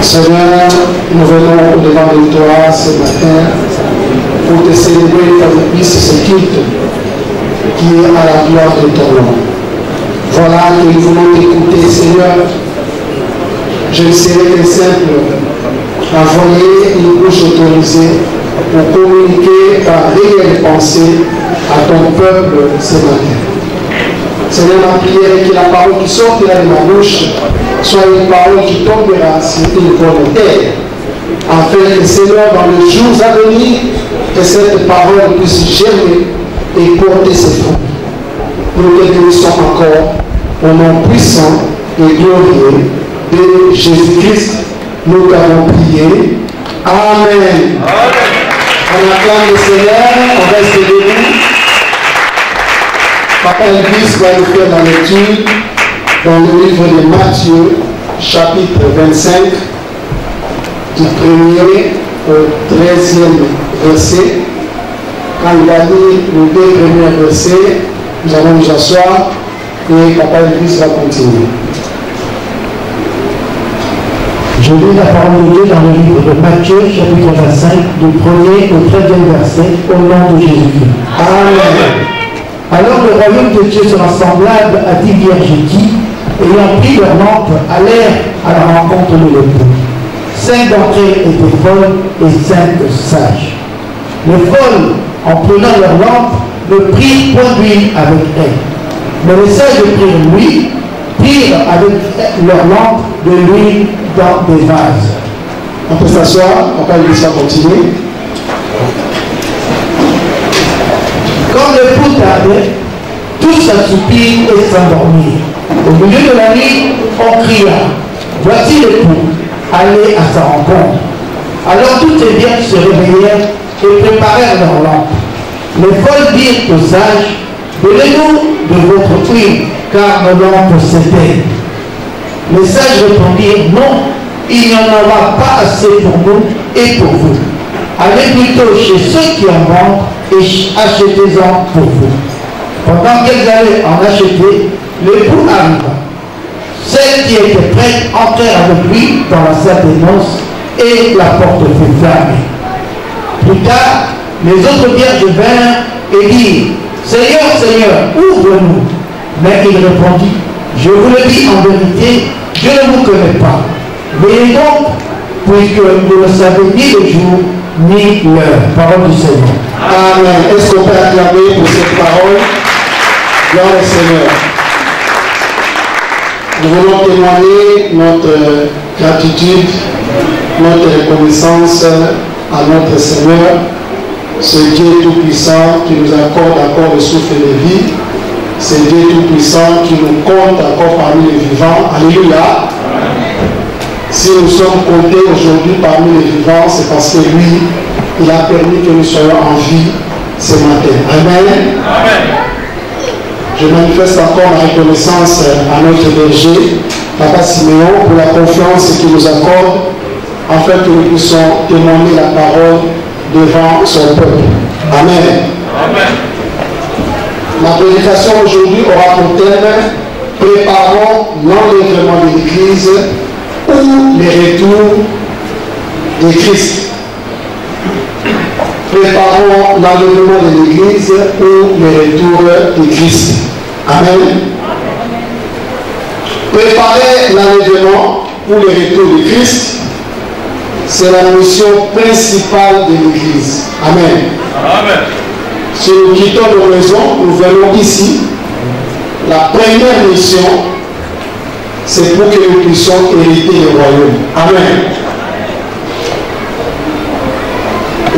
Seigneur, nous venons au-devant de toi ce matin pour te célébrer une fois de plus ce culte qui est à la gloire de ton nom. Voilà que nous voulons t'écouter, Seigneur. Je ne serai que simple envoyer une bouche autorisée pour communiquer par réelle pensée à ton peuple ce matin. Seigneur, ma prière est que la parole qui sortira de ma bouche soit une parole qui tombera sur une bonne terre, afin que, Seigneur, dans les jours à venir, que cette parole puisse germer et porter ses fruits. Nous te bénissons encore au nom puissant et glorieux de Jésus-Christ. Nous t'avons prié. Amen. On acclame le Seigneur, on reste debout. Papa Elvis va nous faire la lecture dans le livre de Matthieu, chapitre 25, du 1er au 13e verset. Quand il a dit les 2 premiers versets, nous allons nous asseoir et Papa Elvis va continuer. Je lis la parole de Dieu dans le livre de Matthieu, chapitre 25, du 1er au 13e verset, au nom de Jésus. Amen. Alors le royaume de Dieu sera semblable à 10 vierges qui, ayant pris leur lampe, allèrent à la rencontre de l'époux. 5 d'entre elles étaient folles et 5 sages. Les folles, en prenant leur lampe, ne prirent point d'huile avec elles. Mais les sages prirent avec leur lampe de l'huile dans des vases. On peut s'asseoir, on peut laisser continuer. Comme l'époux tardait, tous s'assoupirent et s'endormirent. Au milieu de la nuit, on cria, voici l'époux, allez à sa rencontre. Alors toutes les vierges se réveillèrent et préparèrent leurs lampes. Les folles dirent aux sages, donnez-nous de votre huile, car nos lampes s'éteignent. Les sages répondirent, non, il n'y en aura pas assez pour nous et pour vous. Allez plutôt chez ceux qui en vendent et achetez-en pour vous. Pendant qu'elles allaient en acheter, l'époux arriva. Celles qui étaient prêtes entrèrent avec lui dans la salle des noces et la porte fut fermée. Plus tard, les autres vierges vinrent et dirent, Seigneur, Seigneur, ouvre-nous. Mais il répondit, je vous le dis en vérité, je ne vous connais pas. Veillez donc, puisque vous ne savez ni le jour ni l'heure. Parole du Seigneur. Amen. Est-ce qu'on peut acclamer pour cette parole? Gloire au Seigneur. Nous voulons témoigner notre gratitude, notre reconnaissance à notre Seigneur, ce Dieu tout-puissant qui nous accorde encore le souffle de vie, ce Dieu tout-puissant qui nous compte encore parmi les vivants. Alléluia. Si nous sommes comptés aujourd'hui parmi les vivants, c'est parce que lui, il a permis que nous soyons en vie ce matin. Amen. Amen. Je manifeste encore ma reconnaissance à notre berger, Papa Siméon, pour la confiance qu'il nous accorde, afin que nous puissions témoigner la parole devant son peuple. Amen. Amen. Ma prédication aujourd'hui aura pour thème « Préparons l'enlèvement de l'Église » ou les retours de Christ. Préparons l'enlèvement de l'Église ou les retours de Christ. Amen. Préparer l'enlèvement ou les retours de Christ, c'est la mission principale de l'Église. Amen. Amen. Si nous quittons nos maisons, nous venons ici. La première mission, c'est pour que nous puissions hériter le royaume. Amen.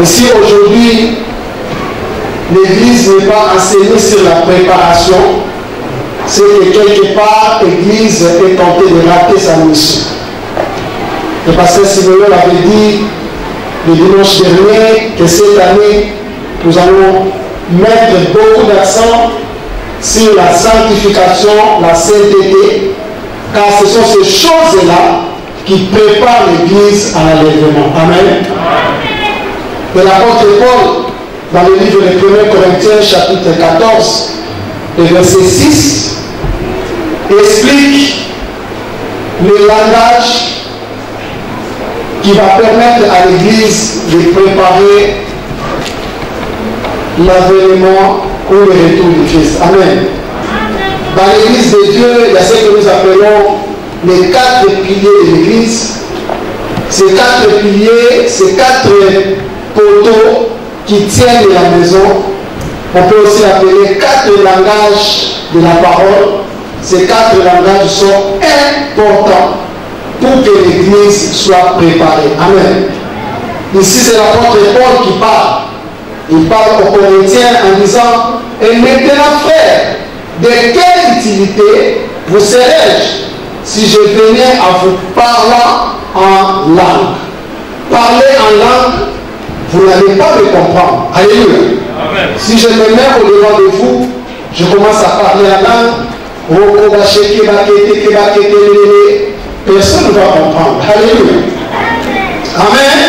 Et si aujourd'hui, l'Église n'est pas enseignée sur la préparation, c'est que quelque part, l'Église est tentée de rater sa mission. Le pasteur Simeon avait dit le dimanche dernier que cette année, nous allons mettre beaucoup d'accent sur la sanctification, la sainteté, car ce sont ces choses-là qui préparent l'Église à l'enlèvement. Amen. De l'apôtre Paul, dans le livre de 1 Corinthiens, chapitre 14, le verset 6, explique le langage qui va permettre à l'Église de préparer l'avènement ou le retour de Christ. Amen. Dans l'Église de Dieu, il y a ce que nous appelons les 4 piliers de l'Église. Ces 4 piliers, ces 4 poteaux qui tiennent de la maison, on peut aussi appeler 4 langages de la parole. Ces 4 langages sont importants pour que l'Église soit préparée. Amen. Ici, c'est l'apôtre Paul qui parle. Il parle aux Corinthiens en disant: et maintenant, frères, de quelle utilité vous serais-je si je venais à vous parler en langue? Parler en langue, vous n'allez pas me comprendre. Alléluia. Amen. Si je me mets au devant de vous, je commence à parler en langue, personne ne va comprendre. Alléluia. Amen.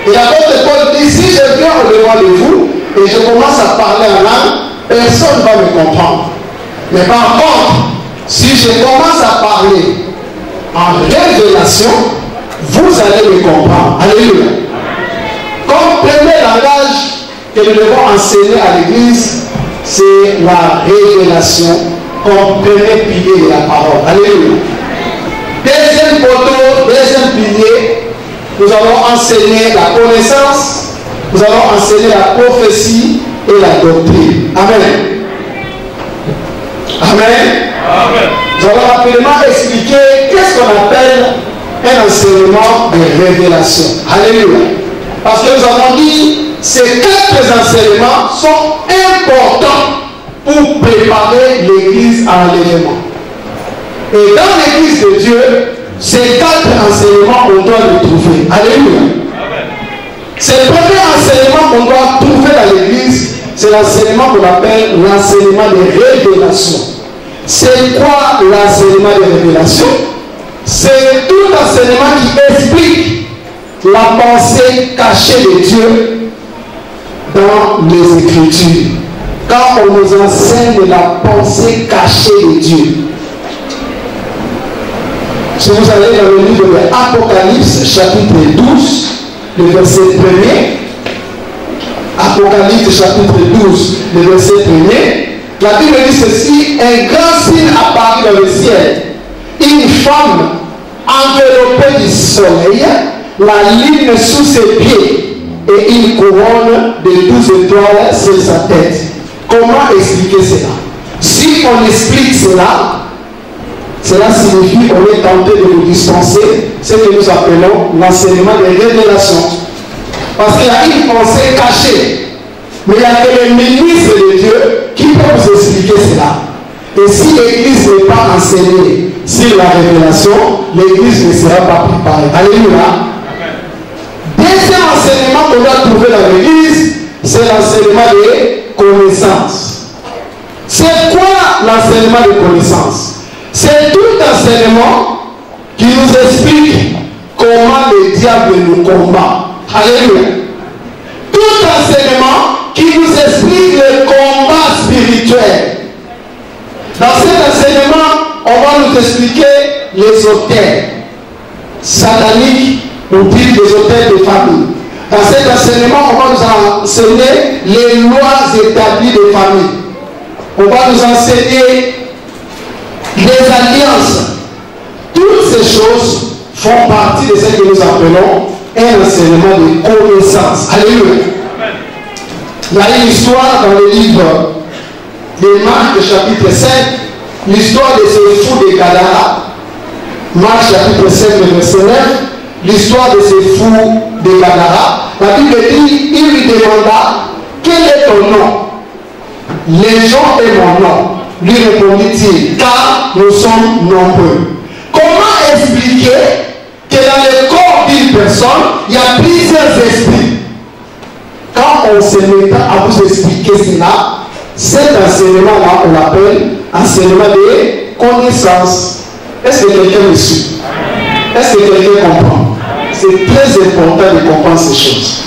Et l'apôtre Paul dit: si je viens au devant de vous et je commence à parler en langue, personne ne va me comprendre. Mais par contre, si je commence à parler en révélation, vous allez me comprendre. Alléluia. Comme premier langage que nous devons enseigner à l'Église, c'est la révélation comme premier pilier de la parole. Alléluia. Deuxième poteau, deuxième pilier, nous allons enseigner la connaissance, nous allons enseigner la prophétie et la doctrine. Amen. Amen. Amen. Nous allons rapidement expliquer qu'est-ce qu'on appelle un enseignement de révélation. Alléluia. Parce que nous avons dit, ces 4 enseignements sont importants pour préparer l'Église à l'enlèvement. Et dans l'Église de Dieu, ces 4 enseignements, on doit les trouver. Alléluia. C'est le premier enseignement qu'on doit trouver dans l'Église, c'est l'enseignement qu'on appelle l'enseignement de révélation. C'est quoi l'enseignement de révélation? C'est tout enseignement qui explique la pensée cachée de Dieu dans les Écritures. Quand on nous enseigne la pensée cachée de Dieu. Si vous allez dans le livre de l'Apocalypse, chapitre 12, le verset 1er, Apocalypse, chapitre 12, le verset 1er, la Bible dit ceci: un grand signe apparut dans le ciel, une femme enveloppée du soleil, la lune sous ses pieds et une couronne de 12 étoiles sur sa tête. Comment expliquer cela? Si on explique cela, cela signifie qu'on est tenté de nous dispenser ce que nous appelons l'enseignement des révélations. Parce qu'il y a une pensée cachée. Mais il y a que les ministres de Dieu qui peuvent vous expliquer cela. Et si l'Église n'est pas enseignée sur la révélation, l'Église ne sera pas préparée. Alléluia. Deuxième enseignement qu'on doit trouver dans l'Église, c'est l'enseignement des connaissances. C'est quoi l'enseignement des connaissances? C'est tout enseignement qui nous explique comment le diable nous combat. Alléluia. Tout enseignement qui nous explique le combat spirituel. Dans cet enseignement, on va nous expliquer les autels sataniques ou dit les autels de famille. Dans cet enseignement, on va nous enseigner les lois établies de famille. On va nous enseigner les alliances. Toutes ces choses font partie de ce que nous appelons un enseignement de connaissance. Alléluia. Il y a une histoire dans le livre de Marc chapitre 5, l'histoire de ce fou de Gadara. Marc chapitre 5 verset 9, l'histoire de ce fou de Gadara. La Bible dit, il lui demanda: quel est ton nom? Les gens est mon nom. Lui répondit-il: car nous sommes nombreux. Comment expliquer que dans le corps d'une personne, il y a plusieurs esprits? Quand on se met à vous expliquer cela, cet enseignement-là, on l'appelle enseignement des connaissances. Est-ce que quelqu'un me suit? Est-ce que quelqu'un comprend? C'est très important de comprendre ces choses.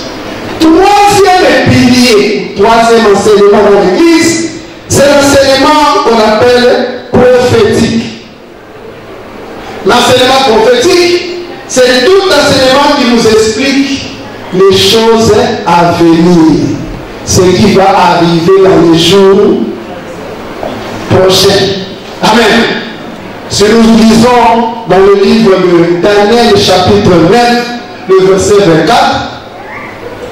Troisième pilier, troisième enseignement dans l'Église, c'est l'enseignement qu'on appelle prophétique. L'enseignement prophétique, c'est tout enseignement qui nous explique les choses à venir, ce qui va arriver dans les jours prochains. Amen. Si nous lisons dans le livre de Daniel, chapitre 9, le verset 24,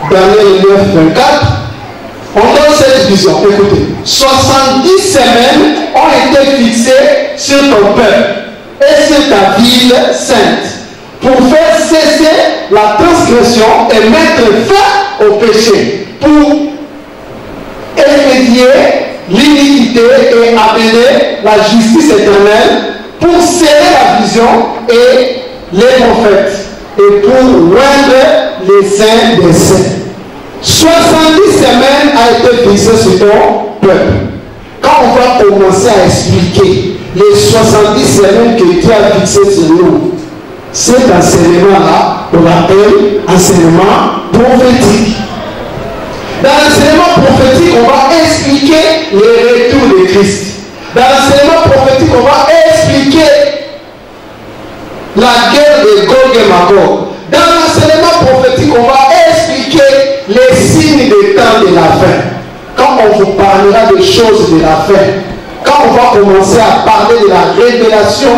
Daniel 9, 24, on donne cette vision. Écoutez, 70 semaines ont été fixées sur ton peuple et sur ta ville sainte pour faire cesser la transgression et mettre fin au péché, pour expédier l'iniquité et amener la justice éternelle, pour sceller la vision et les prophètes, et pour rendre les saints des saints. 70 semaines a été fixé sur ton peuple. Quand on va commencer à expliquer les 70 semaines que Dieu a fixées sur nous, cet enseignement-là, on l'appelle enseignement prophétique. Dans l'enseignement prophétique, on va expliquer les retours de Christ. Dans l'enseignement prophétique, on va expliquer la guerre de Gog et Magog. Dans l'enseignement prophétique, on va expliquer les signes des temps de la fin. Quand on vous parlera des choses de la fin, quand on va commencer à parler de la révélation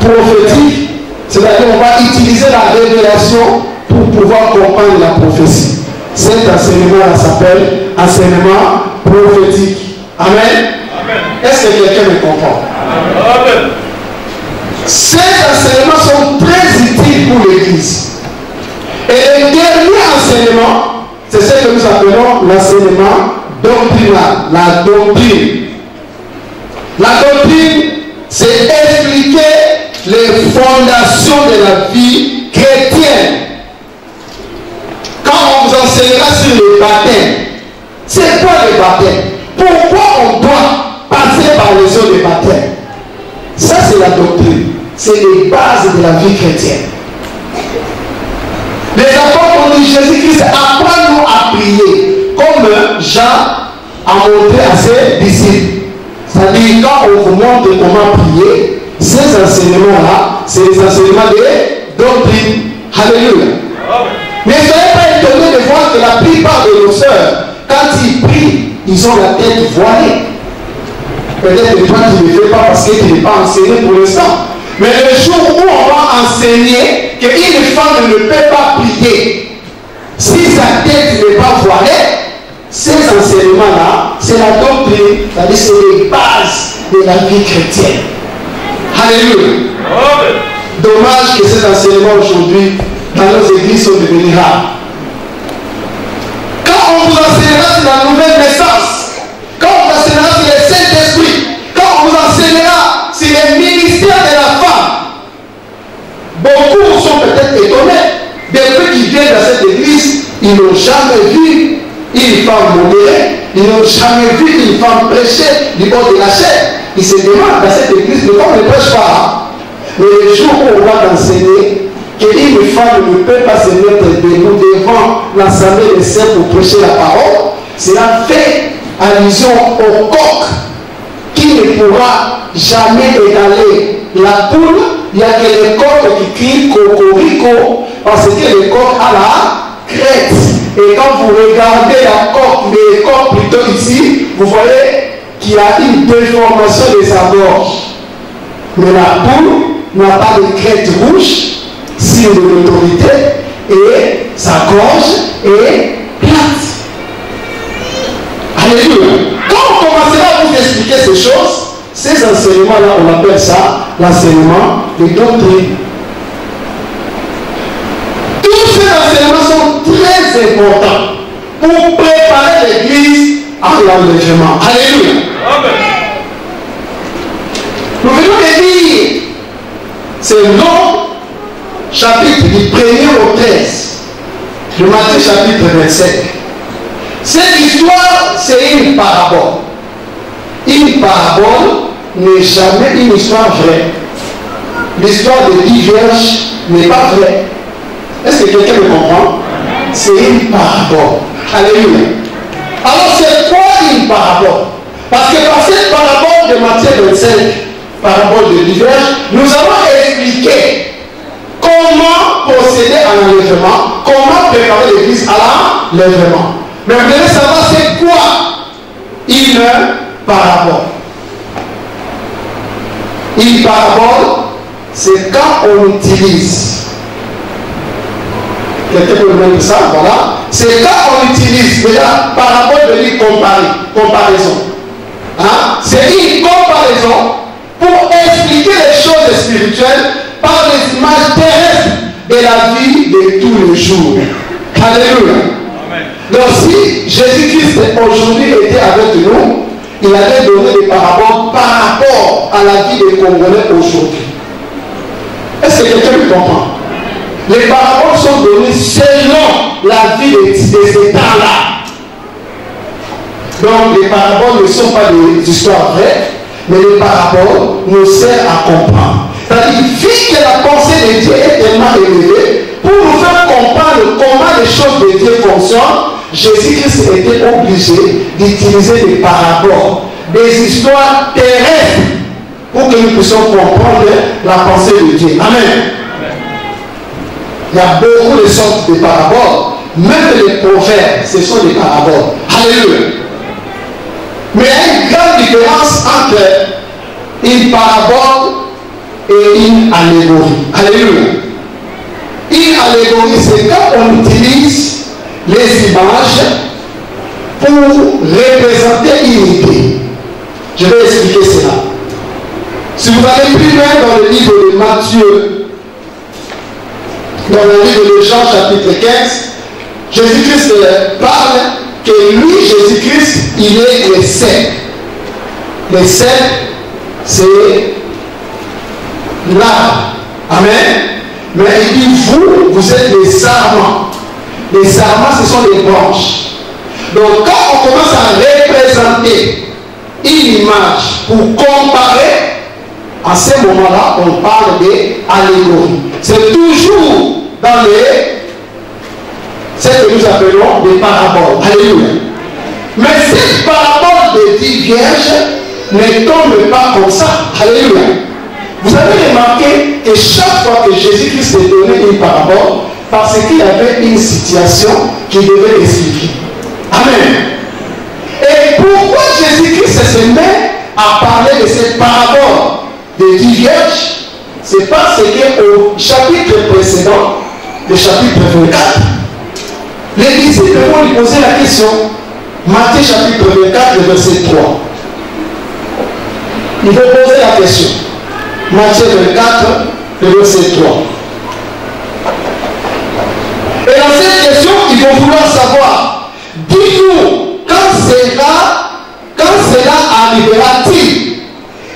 prophétique, c'est-à-dire on va utiliser la révélation pour pouvoir comprendre la prophétie. Cet enseignement-là s'appelle enseignement prophétique. Amen. Est-ce que quelqu'un me comprend? Amen. Ces enseignements sont très utiles pour l'Église. Et le dernier enseignement, c'est ce que nous appelons l'enseignement doctrinal, la doctrine. La doctrine, c'est expliquer les fondations de la vie chrétienne. Quand on vous enseignera sur le baptême, c'est quoi le baptême? Pourquoi on doit passer par les eaux de baptême? Ça, c'est la doctrine. C'est les bases de la vie chrétienne. Les apôtres ont dit Jésus-Christ, apprends-nous à prier, comme Jean a montré à ses disciples. C'est-à-dire, quand on vous montre comment prier, ces enseignements-là, c'est les enseignements de doctrine. Alléluia. Mais ne soyez pas étonnés de voir que la plupart de nos sœurs, quand ils prient, ils ont la tête voilée. Peut-être que toi tu ne le fais pas parce que tu n'es pas enseigné pour l'instant. Mais le jour où on va enseigner qu'une femme ne peut pas prier, si sa tête n'est pas voilée, ces enseignements-là, c'est la doctrine, c'est-à-dire c'est les bases de la vie chrétienne. Alléluia. Dommage que ces enseignements aujourd'hui, dans nos églises, sont devenus rares. Quand on vous enseignera sur la nouvelle naissance, quand on vous enseignera sur le Saint-Esprit, quand on vous enseignera sur les ministères de la femme, beaucoup sont peut-être étonnés. Depuis qu'ils viennent dans cette église, ils n'ont jamais vu une femme modérée, ils n'ont jamais vu une femme prêcher du bord de la chair. Ils se demandent dans cette église, mais comme on ne prêche pas, mais le jour où on va t'enseigner qu'une femme ne peut pas se mettre debout devant l'assemblée des saints pour prêcher la parole, cela fait allusion au coq qui ne pourra jamais égaler la poule. Il n'y a que les coqs qui crient cocorico parce que le coq a la crête. Et quand vous regardez la coque, les coqs plutôt ici, vous voyez qu'il y a une déformation de sa gorge. Mais la poule n'a pas de crête rouge, signe de l'autorité, et sa gorge est plate. Alléluia. Quand on commencera à vous expliquer ces choses, ces enseignements-là, on appelle ça l'enseignement de doctrine. Tous ces enseignements sont très importants pour préparer l'Église à l'enlèvement. Alléluia. Amen. Nous venons de lire ce long chapitre du 1er au 13 de Matthieu chapitre 27. Cette histoire, c'est une parabole. Une parabole n'est jamais une histoire vraie. L'histoire de 10 vierges n'est pas vraie. Est-ce que quelqu'un me comprend? C'est une parabole. Alléluia. Alors c'est quoi une parabole? Parce que dans cette parabole de Matthieu 25, parabole de 10 vierges, nous avons expliqué comment procéder à l'enlèvement, comment préparer l'église à l'enlèvement. Mais vous devez savoir c'est quoi une parabole. Une parabole, c'est quand on utilise. Quelqu'un peut me dire ça, voilà. C'est quand on utilise, déjà, parabole veut dire comparaison. Hein? C'est une comparaison pour expliquer les choses spirituelles par les images terrestres de la vie de tous les jours. Alléluia. Amen. Donc si Jésus-Christ aujourd'hui était avec nous, il allait donner des paraboles par rapport à la vie des Congolais aujourd'hui. Est-ce que quelqu'un me comprend? Les paraboles sont données selon la vie de ces temps-là. Donc les paraboles ne sont pas des histoires vraies, mais les paraboles nous servent à comprendre. C'est-à-dire, vu que la pensée de Dieu est tellement élevée, pour nous faire comprendre comment les choses de Dieu fonctionnent, Jésus-Christ était obligé d'utiliser des paraboles, des histoires terrestres, pour que nous puissions comprendre la pensée de Dieu. Amen. Il y a beaucoup de sortes de paraboles. Même les proverbes, ce sont des paraboles. Alléluia. Mais il y a une grande différence entre une parabole et une allégorie. Alléluia. Une allégorie, c'est quand on utilise les images pour représenter une idée. Je vais expliquer cela. Si vous allez plus loin dans le livre de Matthieu, dans le livre de Jean chapitre 15, Jésus-Christ parle que lui, Jésus-Christ, il est le cep. Le cep, c'est l'arbre. Amen. Mais il dit, vous êtes les sarments. Les sarments, ce sont les branches. Donc quand on commence à représenter une image pour comparer, à ce moment-là, on parle d'allégorie. C'est toujours dans ce que nous appelons des paraboles. Alléluia. Mais cette parabole de 10 vierges ne tombe pas comme ça. Alléluia. Vous avez remarqué que chaque fois que Jésus-Christ a donné une parabole, parce qu'il y avait une situation qu'il devait expliquer. Amen. Et pourquoi Jésus-Christ se met à parler de cette parabole de 10 vierges? C'est parce qu'au chapitre précédent, le chapitre 24, les disciples vont lui poser la question. Matthieu chapitre 24, verset 3. Il vont poser la question. Matthieu 24, verset 3. Et dans cette question, ils vont vouloir savoir, dis-nous, quand cela arrivera-t-il?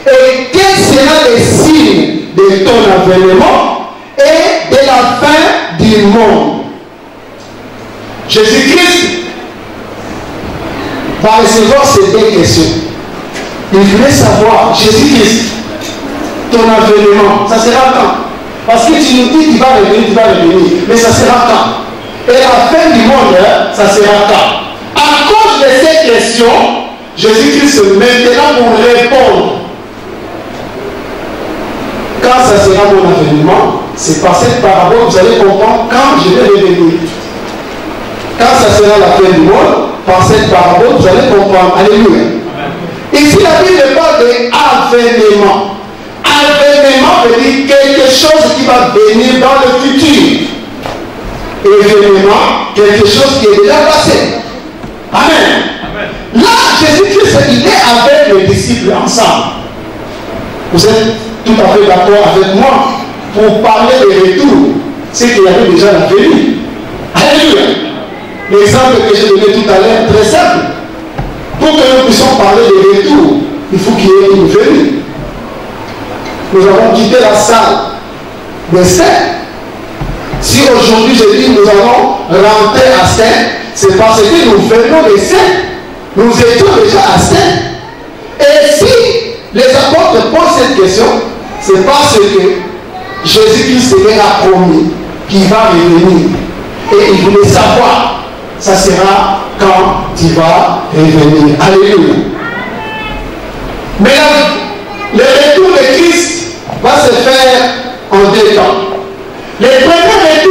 Et quels seront les signes de ton avènement et de la fin du monde? Jésus-Christ va recevoir ces deux questions. Il voulait savoir, Jésus-Christ, ton avènement, ça sera quand? Parce que tu nous dis qu'il va revenir, mais ça sera quand? Et la fin du monde, ça sera quand? À cause de ces questions, Jésus-Christ maintenant pour répondre. Quand ça sera mon avènement, c'est par cette parabole que vous allez comprendre quand je vais revenir. Quand ça sera la fin du monde, par cette parabole, vous allez comprendre. Alléluia. Ici, la Bible parle d'avènement. Avènement veut dire quelque chose qui va venir dans le futur. Événement, quelque chose qui est déjà passé. Amen. Amen. Là, Jésus-Christ, il est avec les disciples ensemble. Vous êtes tout à fait d'accord avec moi pour parler des retours. C'est qu'il y avait déjà la venue. Alléluia. L'exemple que j'ai donné tout à l'heure, très simple. Pour que nous puissions parler des retours, il faut qu'il y ait une venue. Nous avons quitté la salle de Saint. Si aujourd'hui je dis nous allons rentrer à Saint, c'est parce que nous venons de Saint. Nous étions déjà à Saint. Et si les apôtres posent cette question, c'est parce que Jésus-Christ leur a promis qu'il va revenir. Et il voulait savoir, ça sera quand il va revenir. Alléluia. Mais le retour de Christ va se faire en deux temps. Le premier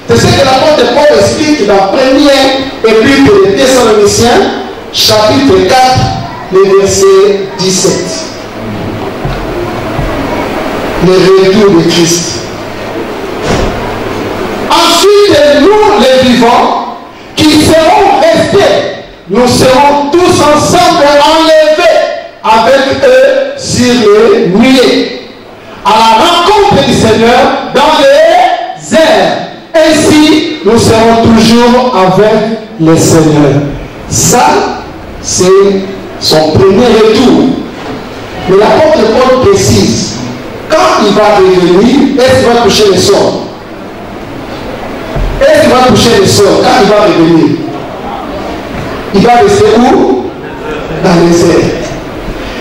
C'est ce que l'apôtre Paul explique dans la première épître des Thessaloniciens, chapitre 4, le verset 17. Le retour de Christ. Ensuite, nous, les vivants, qui serons restés, nous serons tous ensemble enlevés avec eux sur les nuées, à la rencontre du Seigneur dans les airs. Ainsi, nous serons toujours avec le Seigneur. Ça, c'est son premier retour. Mais l'apôtre Paul précise, quand il va revenir, est-ce qu'il va toucher le sol? Est-ce qu'il va toucher le sol quand il va revenir? Il va rester où? Dans les airs.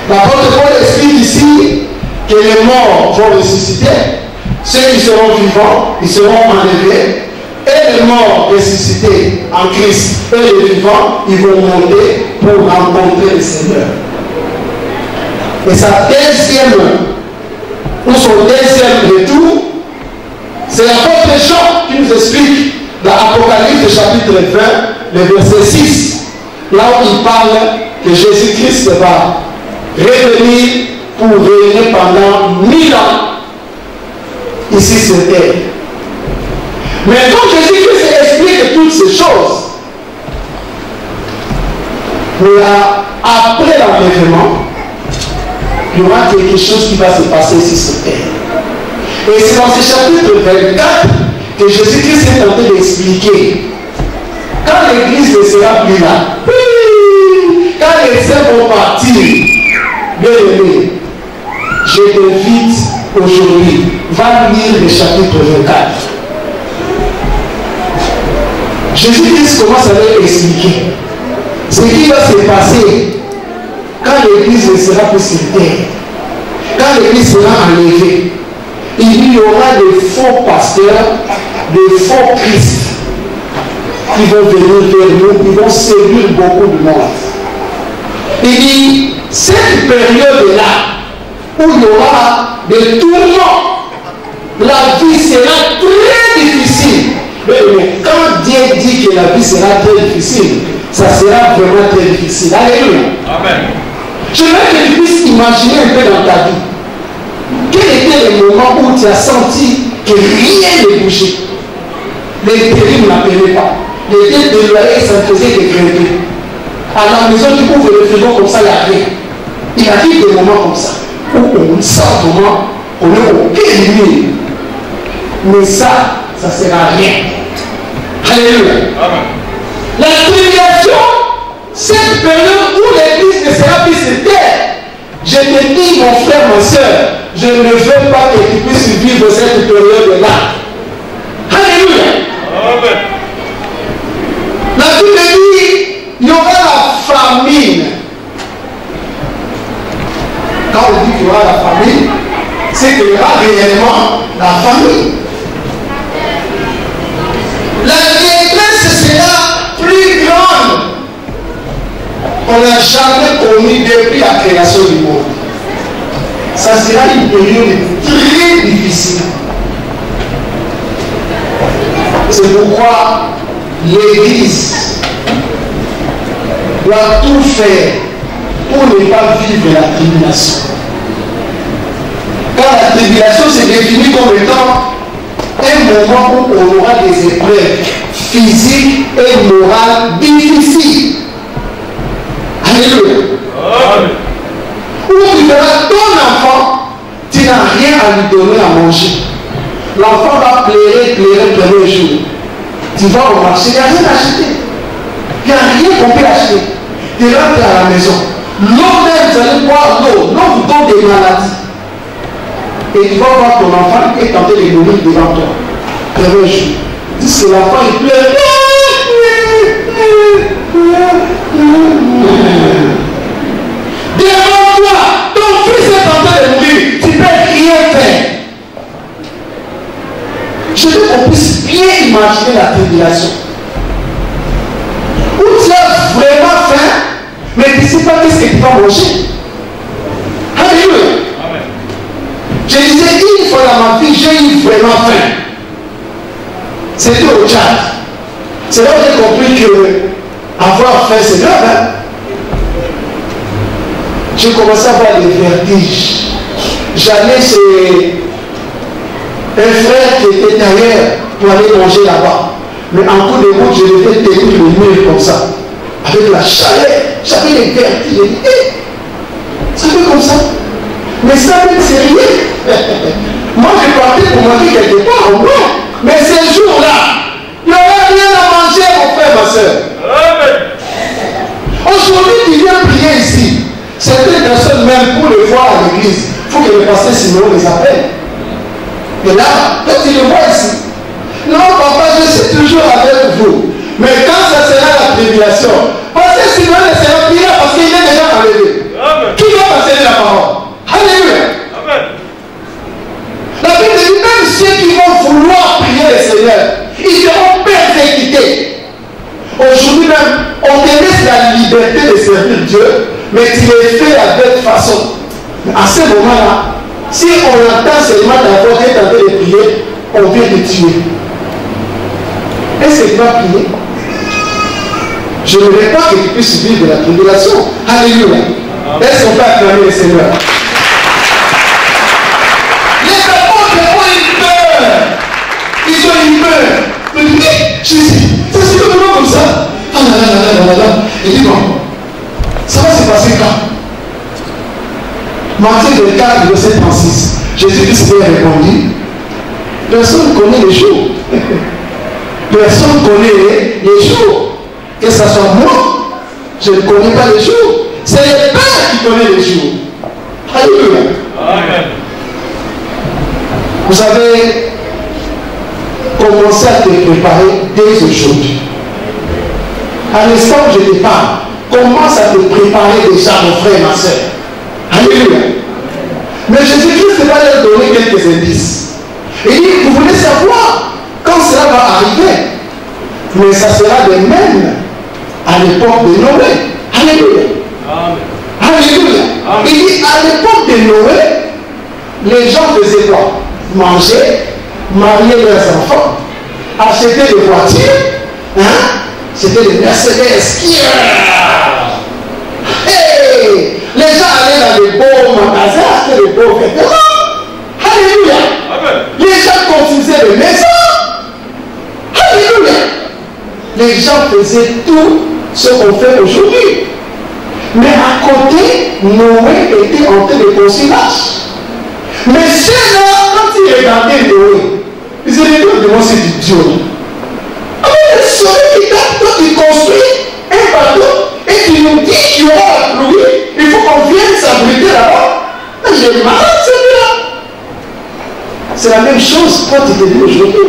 L'apôtre Paul explique ici que les morts vont ressusciter. Ceux qui seront vivants, ils seront enlevés. Et les morts ressuscités en Christ et les vivants, ils vont monter pour rencontrer le Seigneur. Et sa deuxième, ou son deuxième retour, c'est l'apôtre Jean qui nous explique dans l'Apocalypse chapitre 20, le verset 6, là où il parle que Jésus-Christ va revenir pour régner pendant 1000 ans ici sur terre. Mais quand Jésus-Christ explique toutes ces choses, après l'enlèvement, il y aura quelque chose qui va se passer ici sur terre. Et c'est dans ce chapitre 24 que Jésus-Christ est en train d'expliquer. Quand l'église ne sera plus là, quand les saints vont partir, bien aimé, je t'invite aujourd'hui, va lire le chapitre 24. Jésus-Christ commence à leur expliquer ce qui va se passer quand l'église ne sera plus sur terre, quand l'église sera enlevée. Il y aura des faux pasteurs, des faux Christ qui vont venir vers nous, qui vont séduire beaucoup de monde. Il dit, cette période-là, où il y aura des tourments, la vie sera très difficile. Mais quand Dieu dit que la vie sera très difficile, ça sera vraiment très difficile. Alléluia. Amen. Je veux que tu puisses imaginer un peu dans ta vie. Quel était le moment où tu as senti que rien ne bougeait? Les terribles n'appelaient pas. Les dettes de loyer, ça faisait que grimper. À la maison, tu ouvres le frigo comme ça, il n'y a rien. Il arrive des moments comme ça, où on sent vraiment, on n'a aucune limite. Mais ça ne sert à rien. Alléluia. Amen. La tribulation, cette période où l'église ne sera plus sur terre. Je te dis, mon frère, ma soeur, je ne veux pas que tu puisses vivre cette période-là. Alléluia. Amen. La Bible dit, il y aura la famine. Quand on dit qu'il y aura la famine, c'est qu'il y aura réellement la famine. La détresse sera plus grande. On n'a jamais connu depuis la création du monde. Ça sera une période très difficile. C'est pourquoi l'Église doit tout faire pour ne pas vivre la tribulation. Car la tribulation se définit comme étant un moment où on aura des épreuves physiques et morales difficiles. Alléluia. Amen. Où tu verras ton enfant, tu n'as rien à lui donner à manger. L'enfant va pleurer le premier jour. Tu vas au marché, il n'y a rien à acheter. Il n'y a rien qu'on peut acheter. Tu rentres à la maison. L'eau même, vous allez boire l'eau. L'eau vous donne des maladies. Et tu vas voir ton enfant qui est tenté de mourir devant toi. Premier jour. Dis que l'enfant il pleure. Devant toi, ton fils est en train de mourir. Tu ne peux rien faire. Je veux qu'on puisse bien imaginer la tribulation. Où tu as vraiment faim, mais tu ne sais pas qu'est-ce que tu vas manger. Alléluia. Je disais une fois dans ma vie, j'ai eu vraiment faim. C'était au Tchad. C'est là où j'ai compris que avoir faim, c'est grave. Hein? J'ai commencé à avoir des vertiges. J'allais chez un frère qui était derrière pour aller manger là-bas. Mais en cours de route, je devais tenir le mur comme ça. Avec la chaleur, j'avais les vertiges. J'ai dit, hey, ça fait comme ça. Mais ça même c'est rien. Moi je partais pour manger quelque part au moins. Mais ces jours-là, il n'y aurait rien à manger, mon frère, ma soeur. Aujourd'hui, tu viens prier ici. Certaines personnes, même pour le voir à l'église, il faut que le pasteur Simon les appelle. Et là, quand tu le vois ici, non, papa, je suis toujours avec vous. Mais quand ça sera la tribulation, pasteur Simon ne sera plus là parce qu'il est déjà enlevé. Qui va passer la parole? Alléluia. La Bible dit même ceux qui vont vouloir prier le Seigneur, ils seront persécutés. Aujourd'hui même, on te laisse la liberté de servir Dieu, mais tu les fais à d'autres façons. À ce moment-là, si on entend seulement ta voix qui est en train de prier, on vient te tuer. Est-ce que tu vas prier? Je ne veux pas que tu puisses vivre de la tribulation. Alléluia. Est-ce qu'on peut acclamer le Seigneur? Les apôtres ont eu peur. Ils ont eu peur. Mais Jésus, ça c'est comme ça. Ah là là là là là là. Il dit bon, ça va se passer quand? Matthieu 24, verset 36. Jésus-Christ lui a répondu, personne ne connaît les jours. Personne ne connaît les jours. Que ce soit moi, je ne connais pas les jours. C'est le Père qui connaît les jours. Alléluia. Amen. Vous avez commencé à te préparer dès aujourd'hui. À l'instant où je te parle, commence à te préparer déjà, mon frère et ma soeur. Alléluia. Mais Jésus-Christ va leur donner quelques indices. Il dit, vous voulez savoir quand cela va arriver. Mais ça sera de même à l'époque de Noé. Alléluia. Amen. Alléluia. Amen. Il dit, à l'époque de Noé, les gens faisaient quoi? Manger, marier leurs enfants, acheter des voitures, hein? C'était des Mercedes. Hey! Les gens allaient dans des beaux magasins, achetaient des beaux vêtements. Alléluia. Amen. Les gens construisaient des maisons. Alléluia. Les gens faisaient tout ce qu'on fait aujourd'hui. Mais à côté, Noé était en train de construire l'arche. Mais ceux-là, quand ils regardaient Noé, ils disaient, mais moi c'est du Dieu. Mais celui qui construit un bateau et qui nous dit qu'il y aura la pluie, il faut qu'on vienne s'abriter là-bas. J'ai malade celui-là. C'est la même chose quand tu te dis aujourd'hui.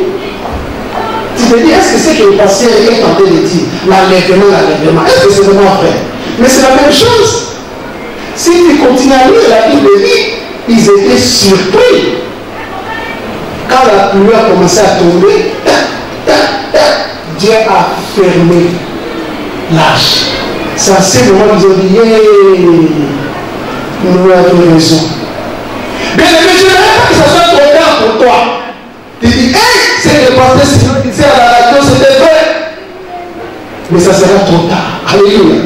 Tu te dis, est-ce que c'est que le pasteur est en train de dire l'enlèvement, est-ce que c'est vraiment vrai? Mais c'est la même chose. Si tu continues à lire la Bible, ils étaient surpris. Quand la pluie a commencé à tomber, Dieu a fermé l'arche. C'est à ce moment qu'ils ont dit, nous avons raison. Bien aimé, je ne veux pas que ça soit trop tard pour toi. Tu dis, hey, c'est le pasteur Simon qui disait à la radio, c'était vrai. Mais ça sera trop tard. Alléluia.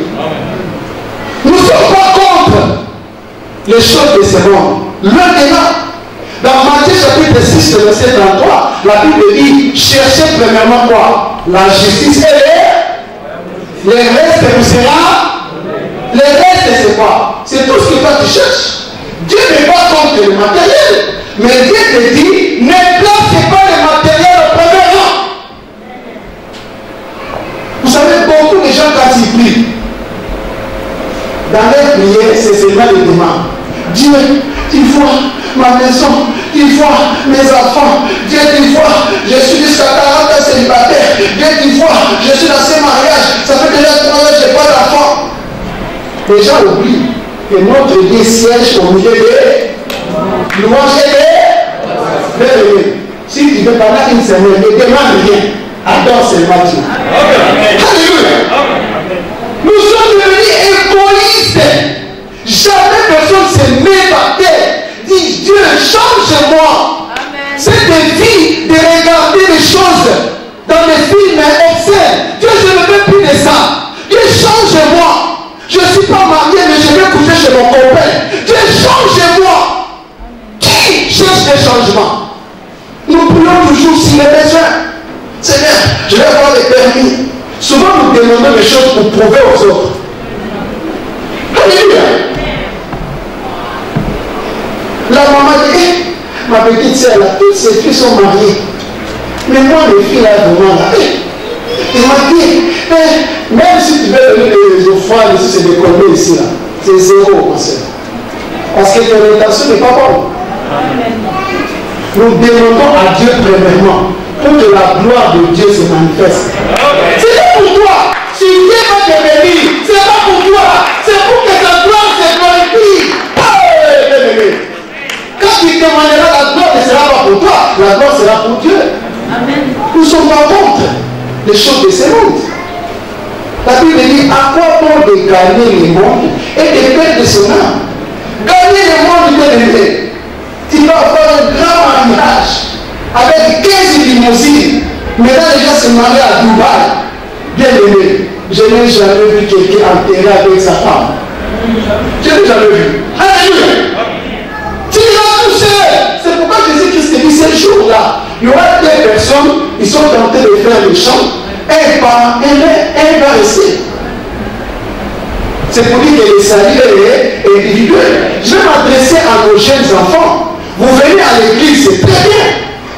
Nous ne sommes pas contre les choses de ce monde. Loin de là. Dans Matthieu chapitre 6, verset 33, la Bible dit, cherchez premièrement quoi? La justice et les restes vous sera. Les restes c'est quoi? C'est tout ce que toi tu cherches. Dieu n'est pas contre le matériel. Mais Dieu te dit, ne placez pas le matériel au premier rang. Vous savez, beaucoup de gens quand ils prient, dans leur prière, c'est seulement les demandes. Dieu, tu vois ma maison, tu vois mes enfants, Dieu, tu vois, je suis jusqu'à 40 ans célibataire, Dieu, tu vois, je suis dans ce mariage, ça fait déjà 3 ans, je n'ai pas d'enfant. Les gens oublient que notre Dieu siège au milieu des louanges et des. Si tu veux parler une semaine, ne demande rien, adore seulement Dieu. Alléluia. Nous sommes devenus égoïstes. Jamais personne ne se met par terre. Dit Dieu, change-moi. Cette vie de regarder les choses changement. Nous prions toujours s'il est besoin. Seigneur, je vais avoir des permis. Souvent nous demandons des choses pour prouver aux autres. Alléluia. La maman dit, ma petite sœur, toutes ses filles sont mariées. Mais moi, mes filles là, vraiment là. Il m'a dit, même si tu veux donner des offrandes, si c'est des conneries ici, là, c'est zéro, ma soeur. Parce que ton intention n'est pas bonne. Nous demandons à Dieu premièrement pour que la gloire de Dieu se manifeste. C'est pas pour toi. Si Dieu va te bénir, c'est pas pour toi. C'est pour que ta gloire se glorifie. Quand tu demanderas la gloire, ne sera pas pour toi. La gloire sera pour Dieu. Amen. Nous sommes pas contre les choses de ce monde. La Bible dit, à quoi bon de gagner le monde et de perdre son âme? Gagner le monde, bien aimé. Tu vas avoir un grand mariage avec 15 limousines. Maintenant, les gens se marient à Dubaï. Bien aimé, je n'ai jamais vu quelqu'un enterré avec sa femme. Je n'ai jamais vu. Alléluia. Tu vas tout seul. C'est pourquoi Jésus-Christ dit, ces jours-là, il y aura des personnes, ils sont tentés de faire le chant. Un va rester. C'est pour dire que le salut est individuel. Je vais m'adresser à nos jeunes enfants. Vous venez à l'église, c'est très bien.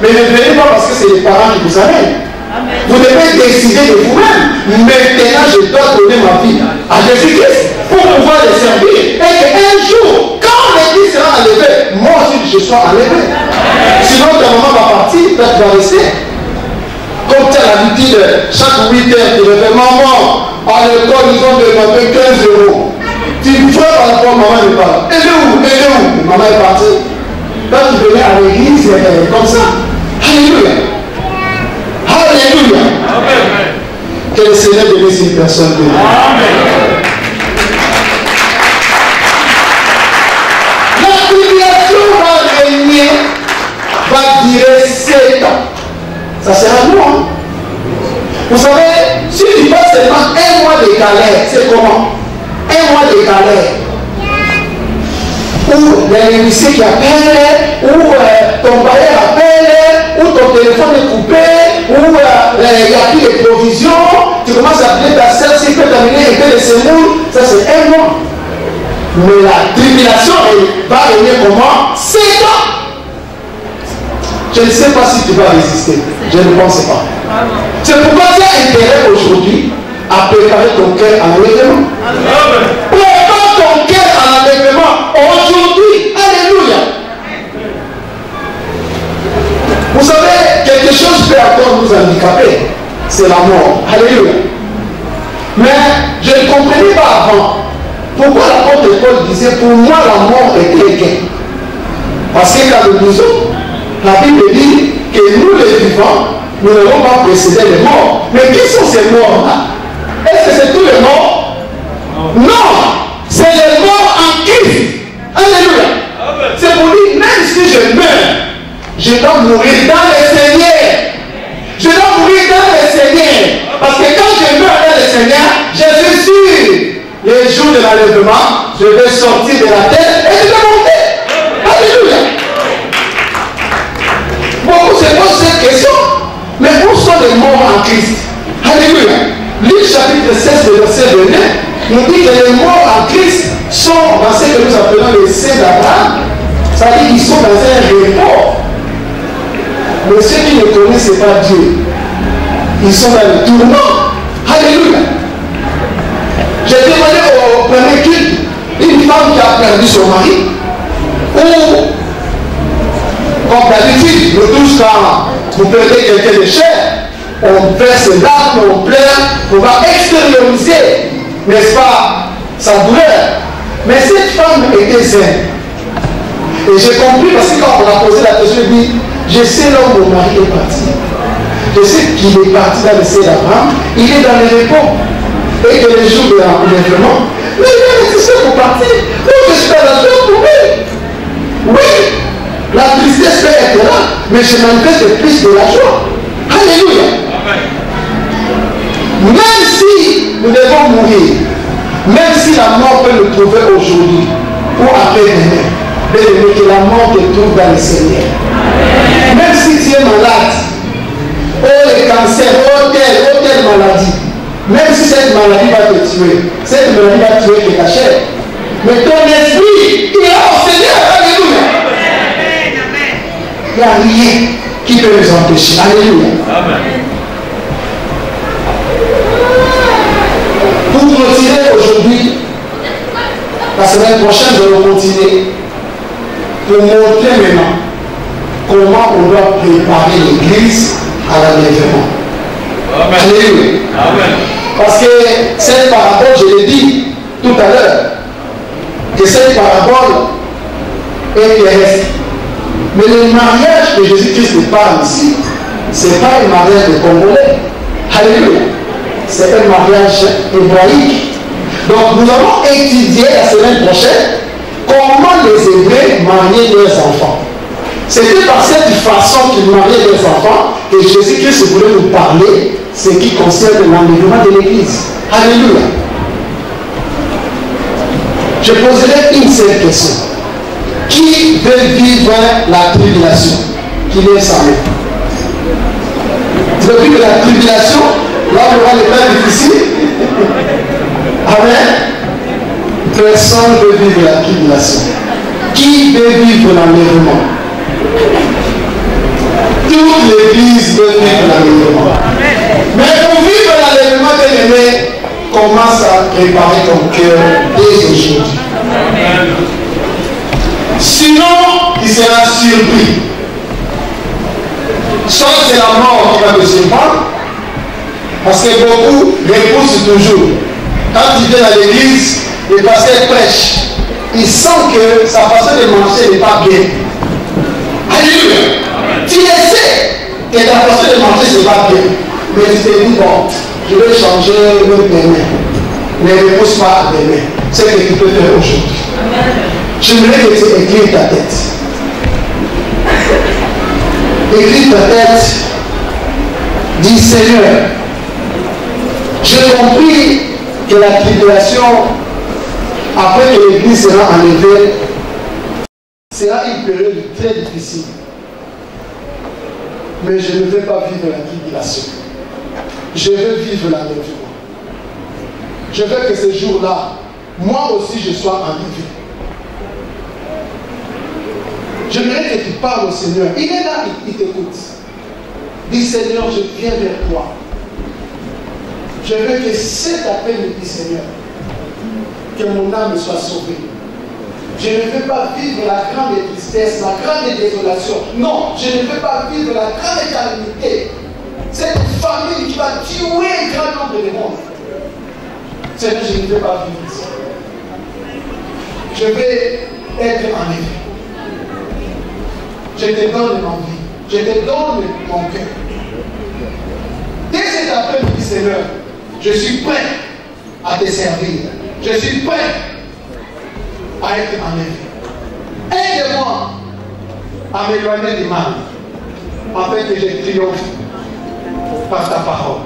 Mais ne venez pas parce que c'est les parents qui vous amènent. Amen. Vous devez décider de vous-même. Maintenant, je dois donner ma vie à Jésus-Christ pour pouvoir les servir. Et qu'un jour, quand l'église sera enlevée, moi aussi je sois enlevé. Sinon, ta maman va partir, toi tu vas rester. Comme tu as l'habitude, chaque 8 heures, tu le fais, maman, à l'école, ils ont demandé 15 €. Tu frappes à la porte, maman n'est pas là. Elle est où? Elle est où? Maman est partie. Quand tu venais à l'église, comme ça. Alléluia. Alléluia. Amen. Que le Seigneur bénisse une personne. Amen. La tribulation va régner, va durer 7 ans. Ça sera nous. Hein? Vous savez, si tu passes seulement 1 mois de galère, c'est comment? 1 mois de galère. Ou l'huissier qui appelle, ou ton bailleur appelle, ou ton téléphone est coupé, ou il n'y a plus de provisions, tu commences à appeler ta soeur, s'il peut t'amener un peu de semoule, ça c'est 1 mois. Mais la tribulation va venir comment? 7 ans. Je ne sais pas si tu vas résister. Je ne pense pas. C'est pourquoi tu as intérêt aujourd'hui à préparer ton cœur à l'enlèvement. Prépare ton cœur à l'enlèvement aujourd'hui. Alléluia. Vous savez, quelque chose peut encore nous handicaper. C'est la mort. Alléluia. Mais je ne comprenais pas avant pourquoi l'apôtre Paul disait pour moi la mort était gain. Parce que quand nous disons, la Bible dit que nous les vivants, nous n'allons pas précéder les morts. Mais qui sont ces morts-là? Est-ce que c'est tous les morts? Non! C'est les morts en Christ. Alléluia! C'est pour dire, même si je meurs, je dois mourir dans le Seigneur. Je dois mourir dans le Seigneur. Parce que quand je meurs dans le Seigneur, je suis sûr, les jours de l'enlèvement, je vais sortir de la terre et je vais monter. Alléluia! Beaucoup se posent cette question. Mais où sont les morts en Christ? Alléluia. Luc chapitre 16, verset 29, nous dit que les morts en Christ sont dans ce que nous appelons les saints d'Abraham. Ça dit qu'ils sont dans un repos. Mais ceux qui ne connaissent pas Dieu, ils sont dans le tourment. Alléluia. J'ai demandé au premier culte une femme qui a perdu son mari, ou comme d'habitude, le 12 quand vous perdez quelqu'un de cher, on verse ses larmes, on pleure, on va extérioriser, n'est-ce pas, sa douleur. Mais cette femme était zen. Et j'ai compris parce que quand on a posé la question, je dis, je sais là où mon mari est parti. Je sais qu'il est parti dans le ciel d'Abraham, il est dans les repos. Et que les jours de l'enlèvement, mais il est nécessaire pour partir. Donc je suis dans la joie pour lui. Oui. La tristesse peut être là, mais je manifeste plus de la joie. Alléluia. Même si nous devons mourir, même si la mort peut nous trouver aujourd'hui ou après-demain, Bien-aimé, que la mort te trouve dans le Seigneur. Même si tu es malade, oh le cancer, oh telle maladie, même si cette maladie va te tuer, cette maladie va tuer ta chair. Mais ton esprit, il est au Seigneur. Alléluia. Il n'y a rien qui peut nous empêcher. Alléluia. Pour continuer aujourd'hui, la semaine prochaine, je vais continuer pour montrer maintenant comment on doit préparer l'église à l'enlèvement. Alléluia. Parce que cette parabole, je l'ai dit tout à l'heure, que cette parabole est terrestre. Mais le mariage que Jésus-Christ parle ici, ce n'est pas un mariage de Congolais. Alléluia. C'est un mariage hébraïque. Donc nous allons étudier la semaine prochaine comment les Hébreux mariaient leurs enfants. C'était par cette façon qu'ils mariaient leurs enfants que Jésus-Christ voulait nous parler ce qui concerne l'enlèvement de l'Église. Alléluia. Je poserai une seule question. Qui veut vivre la tribulation? Qui lève sa main. Tu veux vivre la tribulation? Là, on aura les temps difficiles. Amen. Personne ne veut vivre la tribulation. Qui veut vivre l'enlèvement? Toute l'église veut vivre l'enlèvement. Mais pour vivre l'enlèvement, bien-aimé, commence à préparer ton cœur dès aujourd'hui. Sinon, il sera surpris. Soit c'est la mort qui va te surprendre, parce que beaucoup repoussent toujours. Quand tu viens à l'église, le pasteur prêche, il sent que sa façon de marcher n'est pas bien. Alléluia. Tu le sais que ta façon de marcher n'est pas bien. Mais tu te dis, bon, je vais changer demain. Ne repousse pas demain. C'est ce que tu peux faire aujourd'hui. J'aimerais que tu écrives ta tête. Écris ta tête. Dis Seigneur, j'ai compris que la tribulation, après que l'église sera enlevée, sera une période très difficile. Mais je ne veux pas vivre la tribulation. Je veux vivre l'enlèvement. Je veux que ce jour-là, moi aussi je sois enlevé. J'aimerais que tu parles au Seigneur. Il est là, il t'écoute. Dis Seigneur, je viens vers toi. Je veux que cet appel me dise Seigneur, que mon âme soit sauvée. Je ne veux pas vivre la grande tristesse, la grande désolation. Non, je ne veux pas vivre la grande calamité. Cette famille qui va tuer un grand nombre de monde. Seigneur, je ne veux pas vivre ça. Je vais être enlevé. Je te donne ma vie. Je te donne mon cœur. Dès cet appel, je dis Seigneur, je suis prêt à te servir. Je suis prêt à être enlevé. Aide-moi à m'éloigner du mal, afin que je triomphe par ta parole.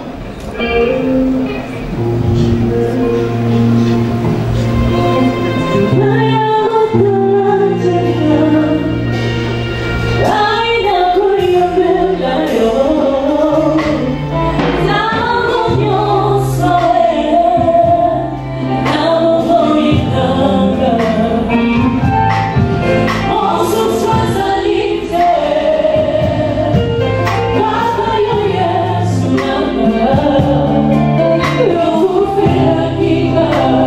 Eu vou ver aqui.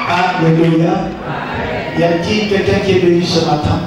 Alléluia. Y a-t-il quelqu'un qui est béni ce matin?